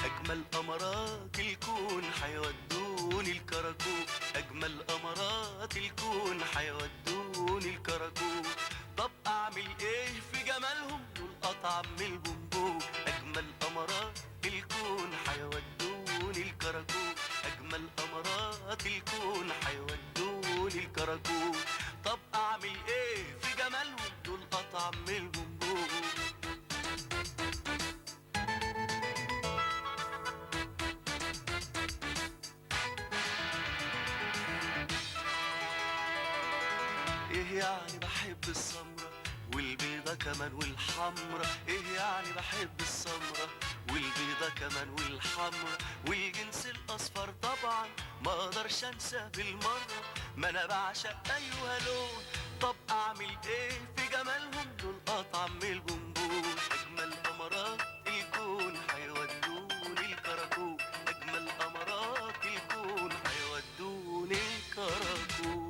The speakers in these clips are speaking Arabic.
أجمل أمارات الكون حيودوني الكراكوب، أجمل أمارات الكون حيودوني الكراكوب. طب أعمل إيه في جمالهم دول أطعم من البونبون. أجمل أمارات الكون حيودوني الكراكوب، أجمل أمارات الكون حيودوني الكراكوب. طب أعمل إيه في جمالهم دول أطعم من البونبون. ايه يعني بحب السمرة والبيضة كمان والحمرة، ايه يعني بحب السمرة والبيضة كمان والحمرة والجنس الاصفر طبعا ما اقدرش انساه بالمرة، ما انا بعشق ايوه لون. طب اعمل ايه في جمالهم دول اطعم من البونبون. اجمل امارات الكون هيودوني الكراكوب، اجمل امارات الكون هيودوني الكراكوب.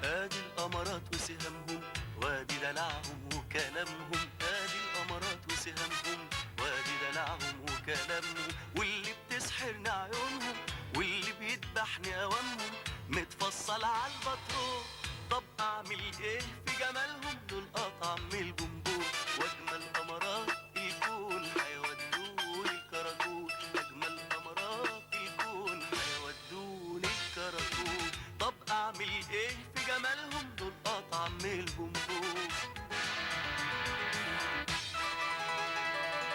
ادي الامارات وسهامهم وادي دلعهم وكلامهم، ادي الامارات وسهامهم وادي دلعهم وكلامهم، واللي بتسحرني عيونهم واللي بيذبحني اوامهم متفصل على البترول. طب اعمل ايه في جمالهم دول اطعم من البوم.